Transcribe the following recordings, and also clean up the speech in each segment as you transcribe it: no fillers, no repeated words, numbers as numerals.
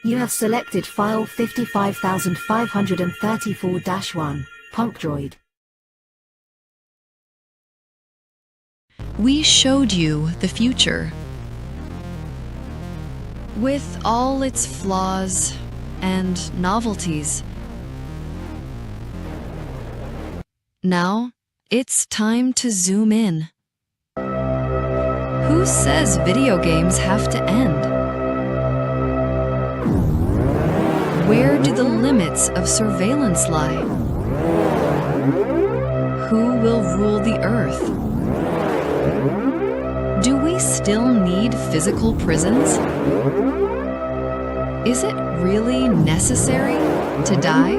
You have selected file 55534-1, Punkdroid. We showed you the future, with all its flaws and novelties. Now, it's time to zoom in. Who says video games have to end? Where do the limits of surveillance lie? Who will rule the earth? Do we still need physical prisons? Is it really necessary to die?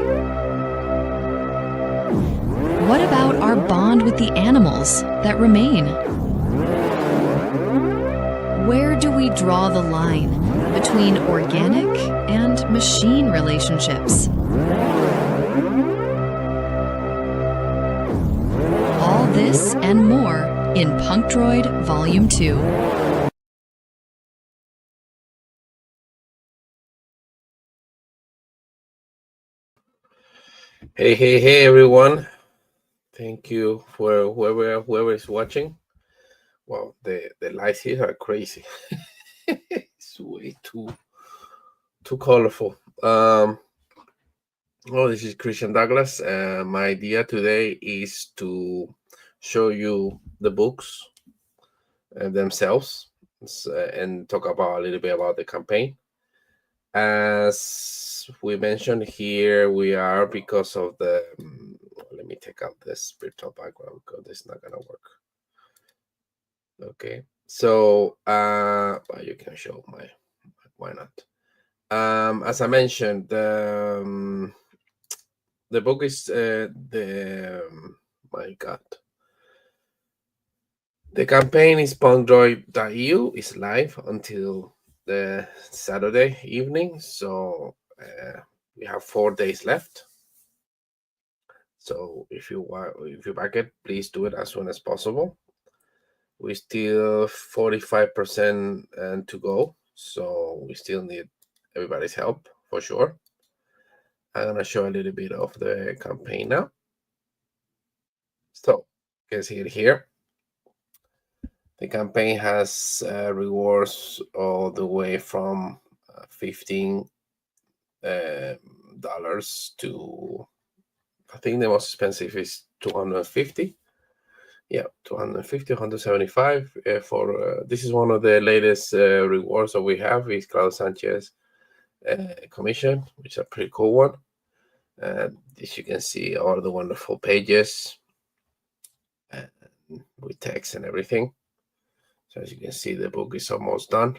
What about our bond with the animals that remain? Where do we draw the line between organic and machine relationships? All this and more in Punkdroid Vol II. Hey everyone. Thank you for whoever is watching. Well, the lights here are crazy. It's way too colorful. This is Christian Douglas. My idea today is to show you the books themselves and talk about a little bit about the campaign. As we mentioned here, we are, because of the let me take out the spiritual background because it's not gonna work. Okay, so well, you can show why not. As I mentioned, the book is my god, the campaign is Punkdroid.eu is live until the Saturday evening, so we have 4 days left. So if you back it, please do it as soon as possible. We still 45% to go, so we still need everybody's help for sure. I'm gonna show a little bit of the campaign now. So you can see it here. The campaign has rewards all the way from $15 to, I think the most expensive is $250. Yeah, 250, 175 for this is one of the latest rewards that we have is Claudio Sanchez commission, which is a pretty cool one. As you can see, all the wonderful pages with text and everything. So as you can see, the book is almost done.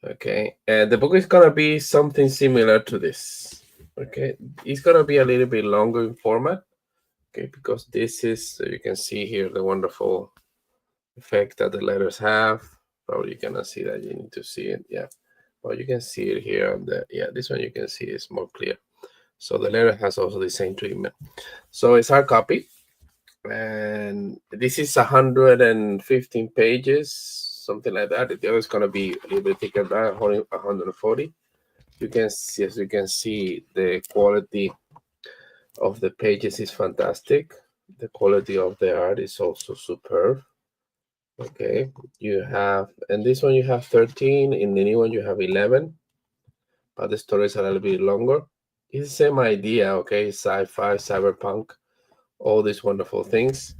Okay, and the book is gonna be something similar to this. Okay, it's gonna be a little bit longer in format. Okay, because this is, you can see here the wonderful effect that the letters have. Probably you're gonna see that, you need to see it. Yeah, well, you can see it here on the, yeah, this one you can see is more clear. So the letter has also the same treatment. So it's hard copy, and this is 115 pages, something like that. The other is gonna be a little bit thicker than 140. You can see, as you can see, the quality of the pages is fantastic. The quality of the art is also superb. Okay, you have, and this one you have 13, in the new one you have 11, but the story is a little bit longer. It's the same idea, okay, sci-fi, cyberpunk, all these wonderful things.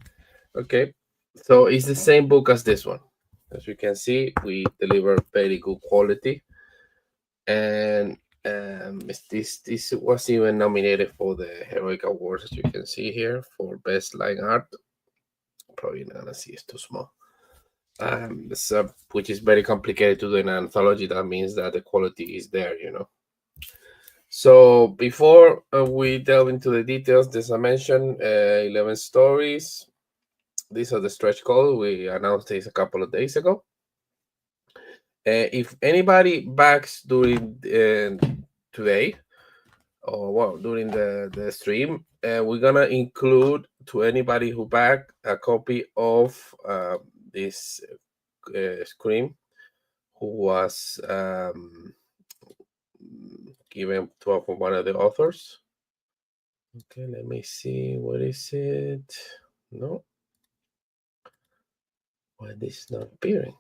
Okay, so it's the same book as this one. As you can see, we deliver very good quality, and this was even nominated for the Heroic Awards, as you can see here, for best line art. Probably not gonna see, it's too small. So, which is very complicated to do in an anthology. That means that the quality is there, you know. So before we delve into the details, as I mentioned, 11 stories. These are the stretch goals. We announced this a couple of days ago. If anybody backs during today, or well, during the stream, we're gonna include to anybody who back a copy of this Scream, who was given to one of the authors. Okay, let me see. What is it? No. Why this is not appearing?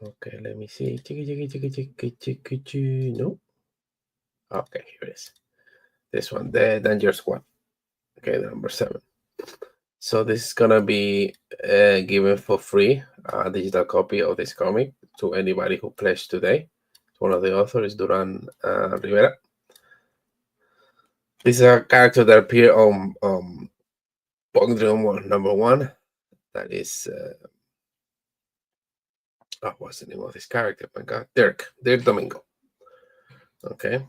Okay, let me see. No. Okay, here it is. This one, the dangerous one. Okay, the number 7. So this is gonna be given for free, a digital copy of this comic to anybody who pledged today. One of the authors, Duran Rivera. This is a character that appeared on Punkdroid number 1. That is, what's the name of this character? My God, Dirk Domingo. Okay,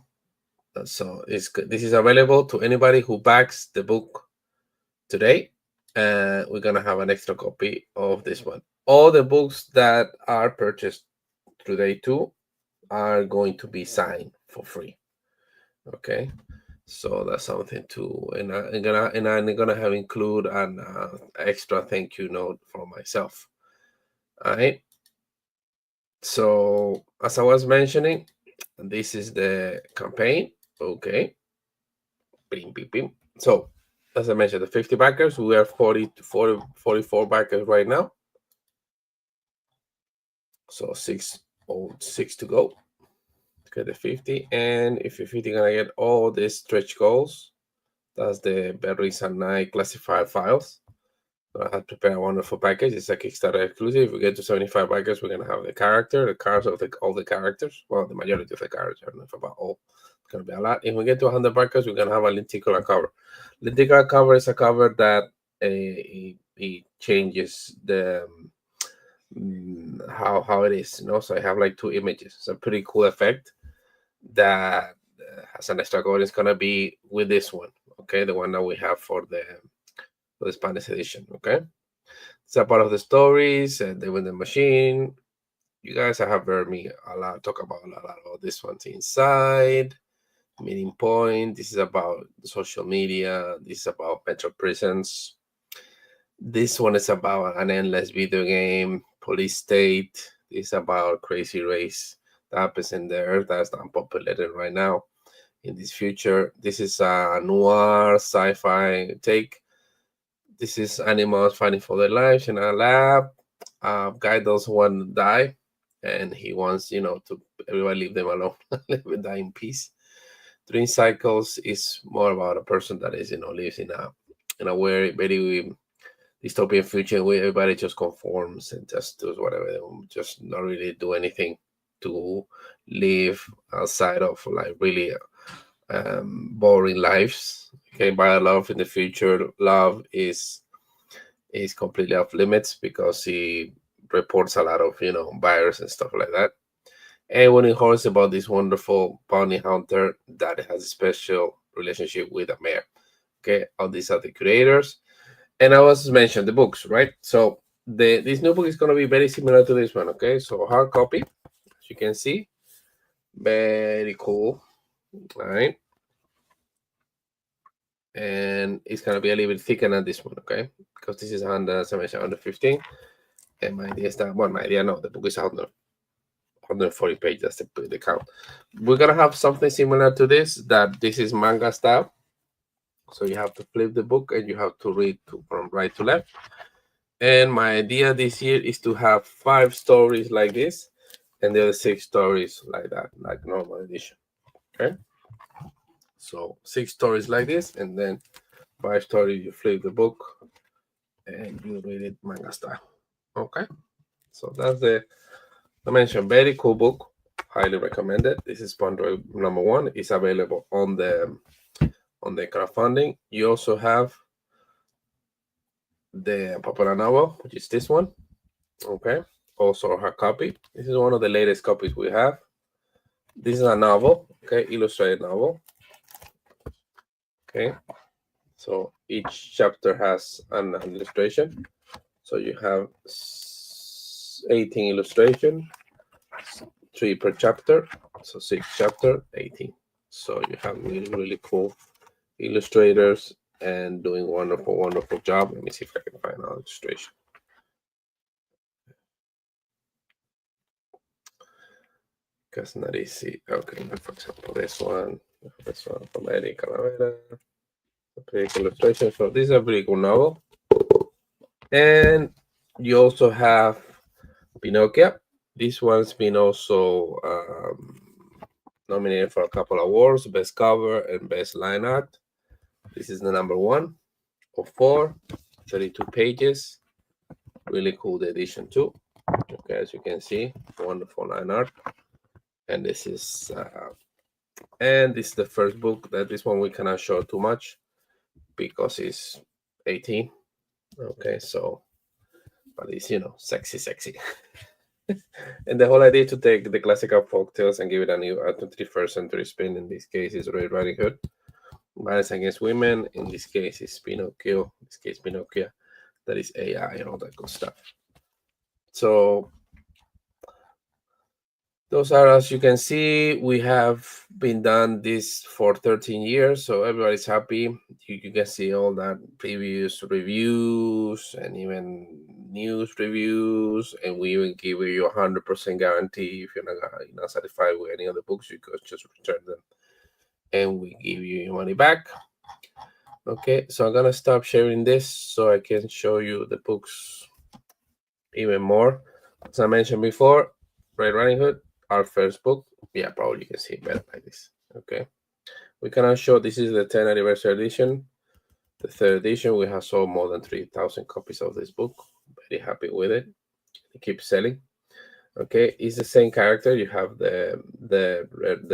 so this is available to anybody who backs the book today. We're gonna have an extra copy of this one. All the books that are purchased today too are going to be signed for free. Okay, so that's something to, and I'm gonna have include an extra thank you note for myself. All right. So as I was mentioning, this is the campaign. Okay. Bing, bing, bing. So as I mentioned, the 50 backers, we are 44 backers right now. So 6 to go to get the 50. And if you're 50, gonna get all these stretch goals. That's the berries and night classified files. So I had prepared a wonderful package. It's a Kickstarter exclusive. If we get to 75 backers, we're gonna have the cards of all the characters. Well, the majority of the characters. I don't know if about all. It's gonna be a lot. If we get to 100 backers, we're gonna have a lenticular cover. Lenticular cover is a cover that it changes the how it is, you know. So I have like 2 images. It's a pretty cool effect that has an extra code. It's gonna be with this one, okay, the one that we have for the Spanish edition. Okay, it's a part of the stories and they win the machine. You guys have heard me talk about a lot of this one's inside meeting point. This is about social media. This is about metro prisons. This one is about an endless video game, police state. This is about crazy race that happens in the earth that's unpopulated right now in this future. This is a noir sci-fi take. This is animals fighting for their lives in a lab. Guy doesn't want to die, and he wants, to everybody leave them alone, let them die in peace. Dream Cycles is more about a person that is, lives in a very dystopian future where everybody just conforms and just does whatever they want, just not really do anything to live outside of like really boring lives. Okay, by love in the future, love is completely off limits because he reports a lot of virus and stuff like that. And when he hears about this wonderful bounty hunter that has a special relationship with a mayor. Okay, all these are the creators. And I was mentioned the books, right? So this new book is going to be very similar to this one. Okay, so hard copy, as you can see, very cool. All right, and it's going to be a little bit thicker than this one. Okay, because this is 115. And my idea is that, well, my idea, no, the book is 140 pages. That's the count. We're gonna have something similar to this. That this is manga style. So you have to flip the book and you have to read from right to left. And my idea this year is to have 5 stories like this and the other 6 stories like that, like normal edition. Okay. So 6 stories like this, and then 5 stories, you flip the book and you read it manga style. Okay. So that's I mentioned, very cool book. Highly recommended. This is Punkdroid number 1. It's available on the crowdfunding. You also have the Unpopular Novel, which is this one. Okay. Also a hard copy. This is one of the latest copies we have. This is a novel, okay, illustrated novel. Okay. So each chapter has an illustration. So you have 18 illustration, 3 per chapter. So 6 chapter, 18. So you have really cool illustrators and doing wonderful job. Let me see if I can find an illustration. because not easy. Okay, for example, this one from Eric Calavera. A pretty cool illustration. So this is a pretty cool novel. And you also have Pinochia. This one's been also nominated for a couple of awards, best cover and best line art. This is the number 1 of 4, 32 pages. Really cool edition too. Okay, as you can see, wonderful line art. And this is the first book. That this one we cannot show too much because it's 18. Okay, so but it's, you know, sexy. And the whole idea to take the classical folk tales and give it a new 21st century spin. In this case is Red Riding Hood, violence against women. In this case is Pinocchio. In this case Pinochia. That is AI and all that good stuff. So those are, as you can see, we have been done this for 13 years, so everybody's happy. You can see all that previous reviews and even news reviews, and we even give you 100% guarantee. If you're not satisfied with any of the books, you could just return them, and we give you your money back. Okay, so I'm gonna stop sharing this so I can show you the books even more. As I mentioned before, Red Riding Hood, our first book. Yeah, probably you can see it better like this. Okay, we cannot show this is the 10th anniversary edition. The 3rd edition, we have sold more than 3,000 copies of this book. Very happy with it. It keeps selling. Okay, it's the same character. You have the Red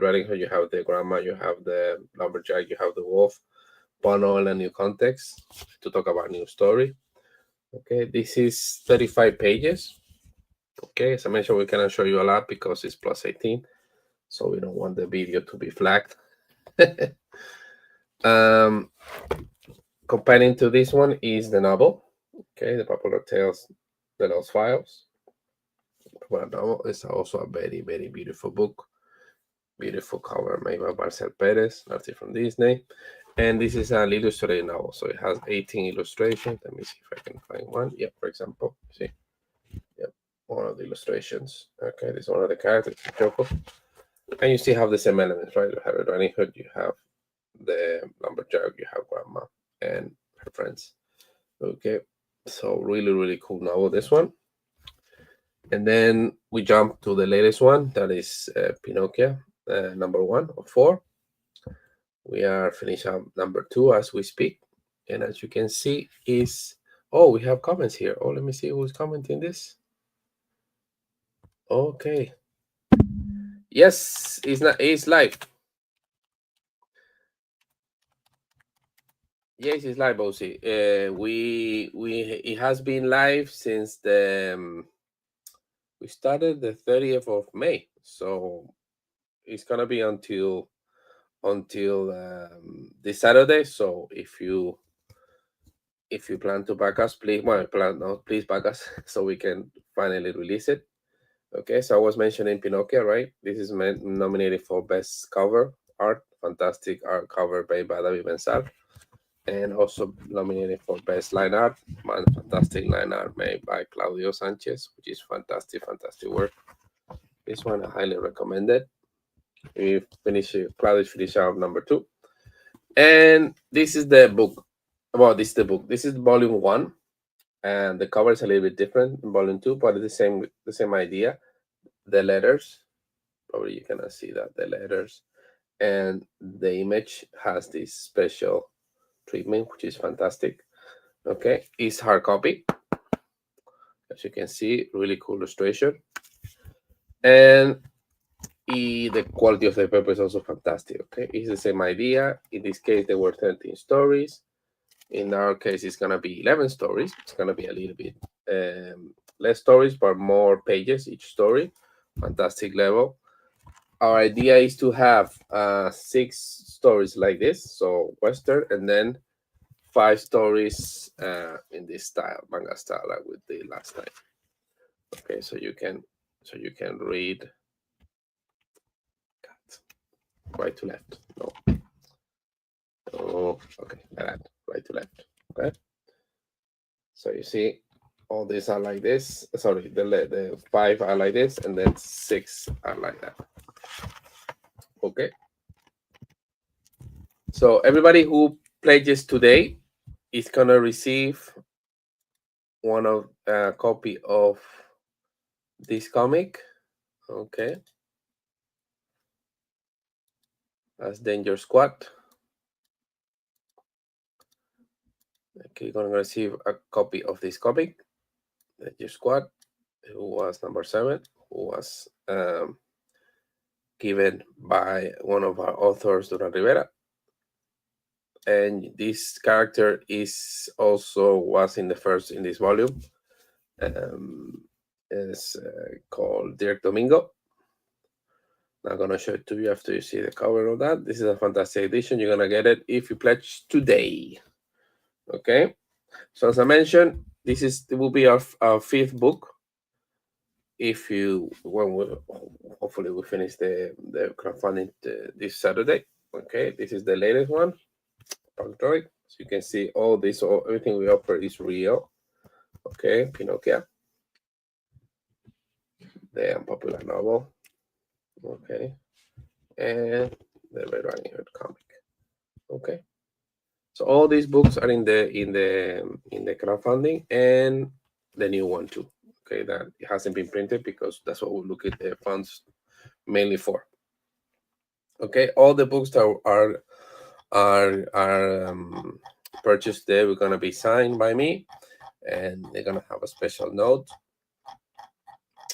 Riding Hood, you have the grandma, you have the lumberjack, you have the wolf, but all in a new context to talk about a new story. Okay, this is 35 pages. Okay, as I mentioned, we cannot show you a lot because it's plus 18, so we don't want the video to be flagged. Companion to this one is the novel. Okay, the Popular Tales, The Lost Files. Popular novel is also a very, very beautiful book. Beautiful cover made by Marcel Perez, artist from Disney. And this is an illustrated novel, so it has 18 illustrations. Let me see if I can find one. Yeah, for example, see. Yep, one of the illustrations. Okay, this is one of the characters, Choco. And you still have the same elements, right? You have a Riding Hood, you have the lumberjack, you have grandma and her friends. Okay, so really, really cool novel, this one. And then we jump to the latest one, that is Pinochia, number 1 of 4. We are finishing up number 2 as we speak. And as you can see is, oh, we have comments here. Oh, let me see who's commenting this. Okay. Yes, it's live. Yes, it's live, Bosi. It has been live since we started the 30th of May. So it's gonna be until this Saturday. So if you plan to back us, please back us so we can finally release it. Okay, so I was mentioning Pinochia, right? This is nominated for best cover art, fantastic art cover by David Bensal, and also nominated for best line art, fantastic line art made by Claudio Sanchez, which is fantastic work. This one I highly recommend it. We Claudio finished out number 2. And this is the book. Well, this is the book. This is volume 1. And the cover is a little bit different in volume 2, but it's the same idea. The letters, probably you cannot see that, the letters. And the image has this special treatment, which is fantastic. Okay, it's hard copy. As you can see, really cool illustration. And the quality of the paper is also fantastic. Okay, it's the same idea. In this case, there were 13 stories. In our case, it's gonna be 11 stories. It's gonna be a little bit less stories, but more pages each story. Fantastic level. Our idea is to have 6 stories like this, so Western, and then 5 stories in this style, manga style, like we did last time. Okay, so you can read right to left. No. Oh, okay, like that, right to left. Okay. So you see, all these are like this. Sorry, the 5 are like this, and then 6 are like that. Okay. So everybody who pledges today is gonna receive one of a copy of this comic. Okay. That's Danger Squad. Okay, you're gonna receive a copy of this comic, Danger Squad, who was number 7, who was given by one of our authors, Duran Rivera. And this character was in this volume. It's called Dirk Domingo. I'm gonna show it to you after you see the cover of that. This is a fantastic edition. You're gonna get it if you pledge today. Okay. So as I mentioned, it will be our 5th book. If you hopefully we finish the crowdfunding this Saturday. Okay, this is the latest one, Punkdroid. So you can see all this, everything we offer is real. Okay, Pinochia, the Unpopular Novel. Okay, and the Red Riding Hood comic. Okay, so all these books are in the crowdfunding, and the new one too. Okay, that it hasn't been printed because that's what we look at the funds mainly for. Okay, all the books that are purchased there, we're gonna be signed by me, and they're gonna have a special note.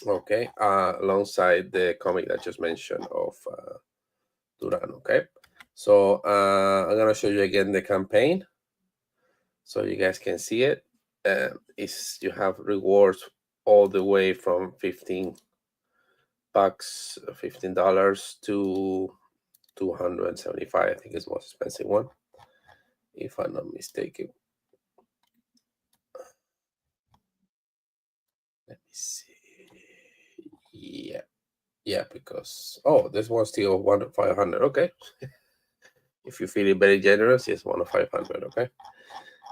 Okay, alongside the comic that I just mentioned of Duran. Okay, so I'm gonna show you again the campaign, so you guys can see it. You have rewards all the way from $15 to $275. I think it's the most expensive one, if I'm not mistaken. Let me see. Yeah, because this one's still 1 to 500. Okay. If you're feeling very generous, yes, 1 to 500. Okay.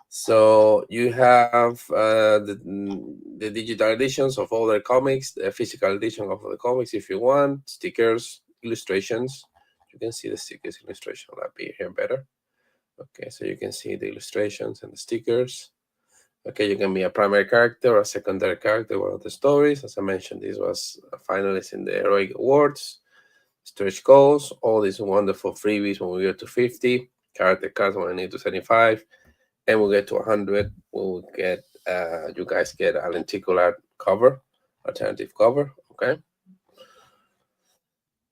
So you have the digital editions of all the comics, the physical edition of the comics if you want, stickers, illustrations. You can see the stickers, illustration. That'll be here better. Okay, so you can see the illustrations and the stickers. Okay, you can be a primary character or a secondary character, one of the stories. As I mentioned, this was a finalist in the Heroic Awards, stretch goals, all these wonderful freebies when we get to 50, character cards when we need to 75, and we'll get to 100. We'll get, you guys get a lenticular cover, alternative cover, okay?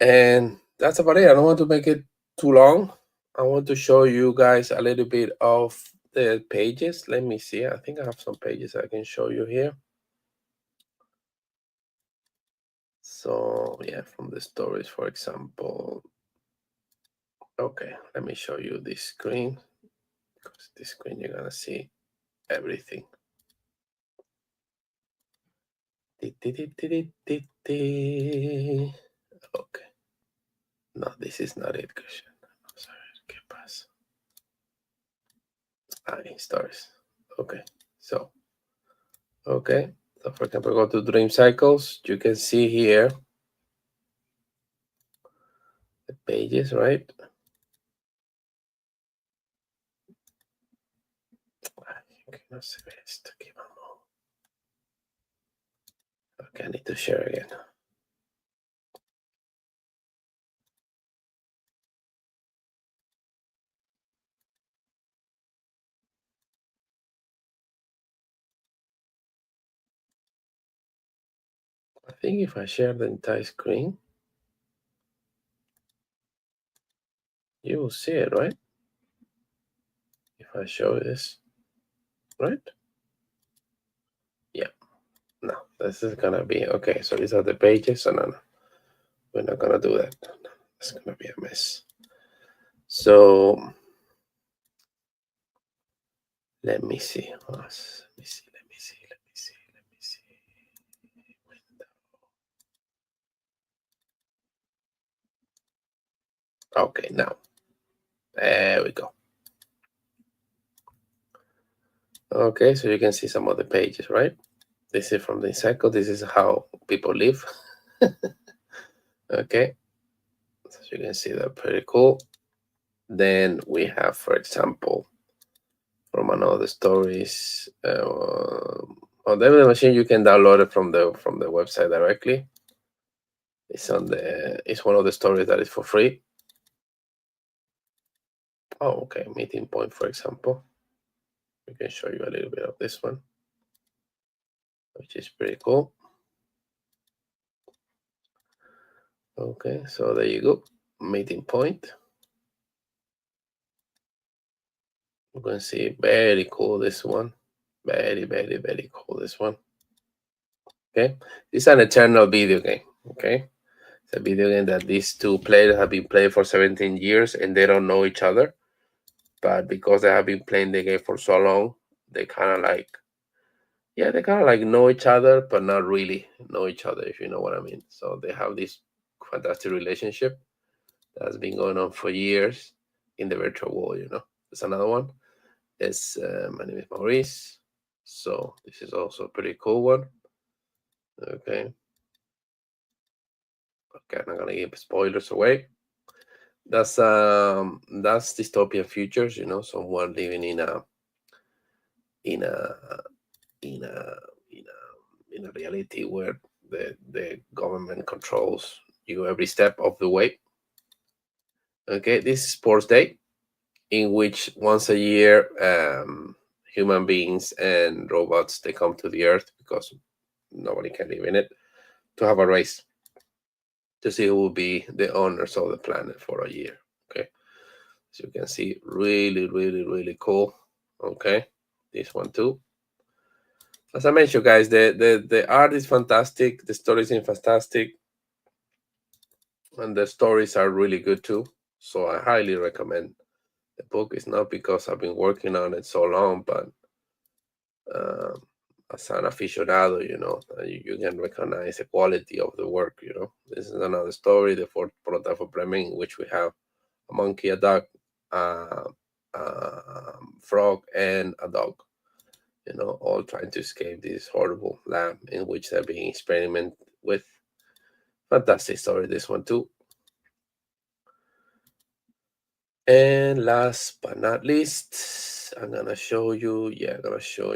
And that's about it. I don't want to make it too long. I want to show you guys a little bit of the pages. Let me see. I think I have some pages I can show you here. So yeah, from the stories, for example. Okay, let me show you this screen, because this screen you're gonna see everything. Okay. No, this is not it, Christian. Sorry, ¿qué pasa? Stories. Okay, so okay. So for example, go to Dream Cycles. You can see here the pages, right? No se ve esto aquí, vamos. Okay, I need to share again. I think if I share the entire screen, you will see it, right? If I show this, right? Yeah. No, this is gonna be okay. So these are the pages. So no, we're not gonna do that. No, it's gonna be a mess. So let me see. Okay, now there we go. Okay, so you can see some of the pages, right? This is from the cycle. This is how people live. Okay, so you can see that pretty cool. Then we have, for example, from another stories. On the machine, you can download it from the website directly. It's on the. It's one of the stories that is for free. Oh, okay. Meeting point, for example. We can show you a little bit of this one, which is pretty cool. Okay, so there you go. Meeting point. You can see very cool this one. Very, very, very cool this one. Okay, it's an eternal video game. Okay, it's a video game that these two players have been playing for 17 years and they don't know each other, but because they have been playing the game for so long, they kind of like, yeah, they kind of like know each other, but not really know each other, if you know what I mean. So they have this fantastic relationship that's been going on for years in the virtual world. You know, there's another one. It's my name is Maurice. So this is also a pretty cool one. Okay. Okay, I'm not gonna give spoilers away. That's dystopian futures, you know, someone living in a in a in a in a in a reality where the government controls you every step of the way. Okay, this is Sports Day, in which once a year human beings and robots, they come to the earth because nobody can live in it, to have a race to see who will be the owners of the planet for a year. Okay, so you can see, really, really, really cool. Okay, this one too. As I mentioned, guys, the art is fantastic, the stories are fantastic, and the stories are really good too. So I highly recommend the book. It's not because I've been working on it so long, but as an aficionado, you know, you can recognize the quality of the work. You know, this is another story, the fourth prototype for Bremen, in which we have a monkey, a duck, frog, and a dog. You know, all trying to escape this horrible lab in which they're being experimented with. Fantastic story, this one too. And last but not least, I'm gonna show you. Yeah, I'm gonna show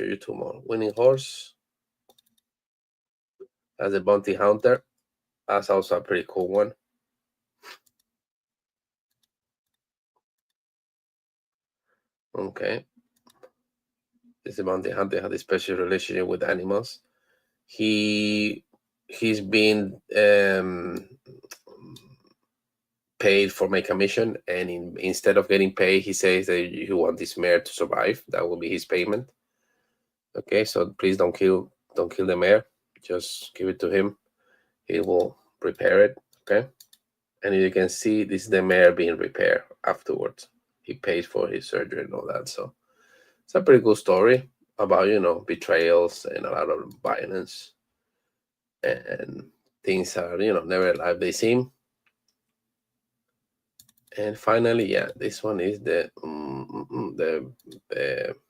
you two more. Winning Horse as a bounty hunter. That's also a pretty cool one. Okay. This bounty hunter had a special relationship with animals. He's been paid for make a mission, and instead of getting paid, he says that you want this mare to survive. That will be his payment. Okay, so please don't kill the mare. Just give it to him. He will repair it. Okay, and you can see this is the mare being repaired afterwards. He pays for his surgery and all that. So it's a pretty cool story about, you know, betrayals and a lot of violence, and things are, you know, never like they seem. And finally, yeah, this one is the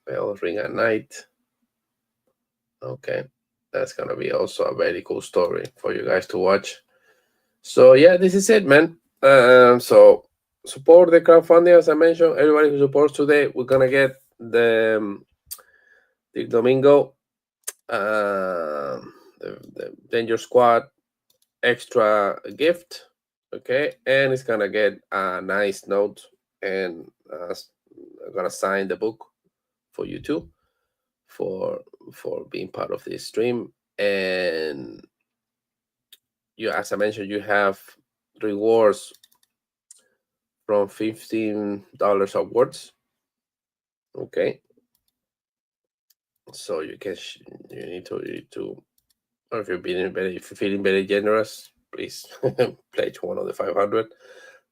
bells ring at night. Okay, that's gonna be also a very cool story for you guys to watch. So yeah, this is it, man. So support the crowdfunding, as I mentioned. Everybody who supports today, we're gonna get the Domingo, the Danger Squad extra gift. Okay, and it's gonna get a nice note, and I'm gonna sign the book for you too, for being part of this stream. And you, as I mentioned, you have rewards from $15 upwards. Okay, so you can you need to, or if you're feeling very generous, please pledge one of the 500.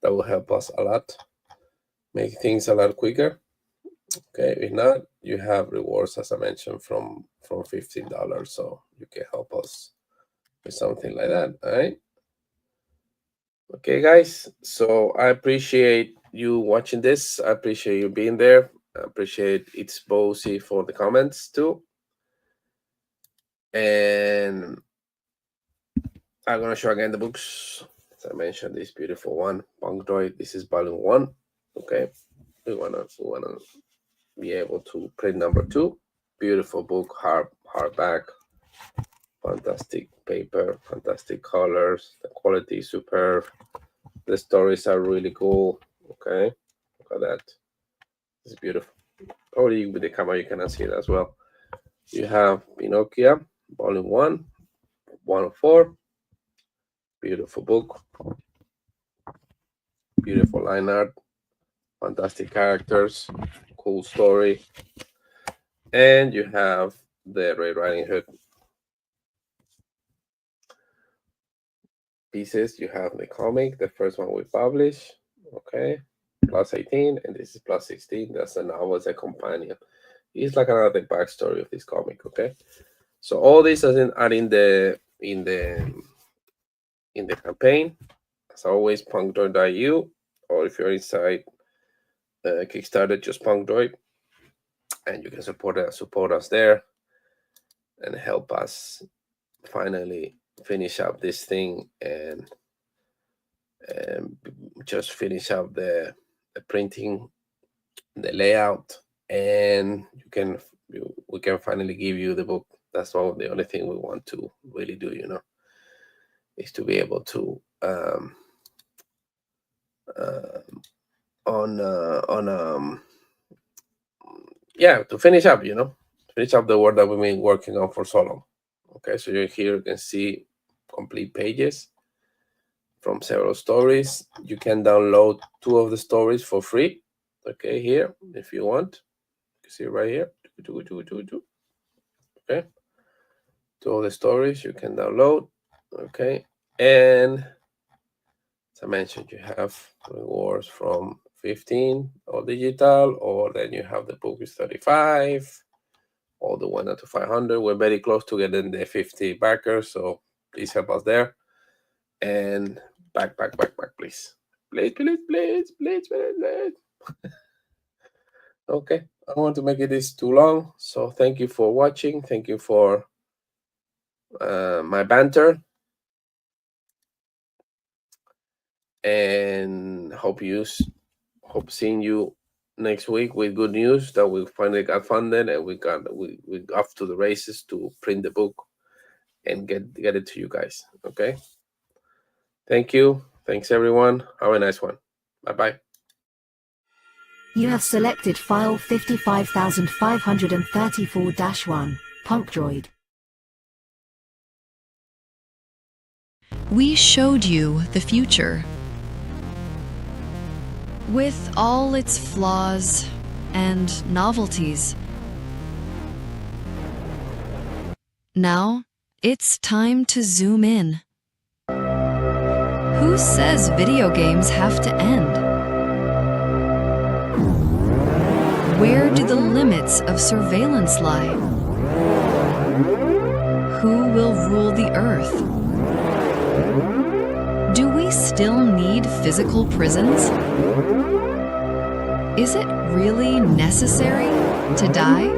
That will help us a lot, make things a lot quicker. Okay, if not, you have rewards, as I mentioned, from $15, so you can help us with something like that. All right. Okay, guys. So I appreciate you watching this. I appreciate you being there. I appreciate It's Bossy for the comments too. And I'm gonna show again the books. As I mentioned, this beautiful one, Punkdroid. This is volume 1. Okay, we wanna be able to print number 2. Beautiful book, hardback, fantastic paper, fantastic colors. The quality is superb. The stories are really cool. Okay, look at that. It's beautiful. Probably with the camera you cannot see it as well. You have Pinochia, volume 1, 1 of 4. Beautiful book. Beautiful line art. Fantastic characters. Cool story. And you have the Red Riding Hood pieces. You have the comic, the first one we published. Okay, plus 18, and this is plus 16. That's the novel as a companion. It's like another backstory of this comic. Okay, so all this are in the campaign. As always, punkdroid.eu, or if you're inside Kickstarter, just Punkdroid, and you can support us there and help us finally finish up this thing and just finish up the printing, the layout, and we can finally give you the book. That's all. The only thing we want to really do, is to be able to to finish up, finish up the work that we've been working on for so long. Okay, so you're here, you can see complete pages from several stories. You can download 2 of the stories for free. Okay, here, if you want. You can see right here. Okay, 2 of the stories you can download. Okay, and as I mentioned, you have rewards from 15 or digital, or then you have the book is 35, or the one up to 500. We're very close to getting the 50 backers, so please help us there. And back, please. Please. Okay, I don't want to make it this too long, so thank you for watching. Thank you for my banter, and hope seeing you next week with good news that we finally got funded and we off to the races to print the book and get it to you guys. Okay, thank you. Thanks everyone. Have a nice one. Bye. You have selected file 55534-1, Punkdroid. We showed you the future, with all its flaws and novelties. Now, it's time to zoom in. Who says video games have to end? Where do the limits of surveillance lie? Who will rule the earth? Do we still need physical prisons? Is it really necessary to die?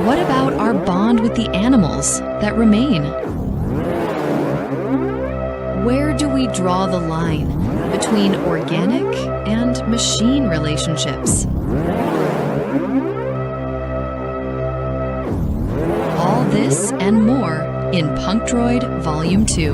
What about our bond with the animals that remain? Where do we draw the line between organic and machine relationships? All this and more in Punkdroid Vol II.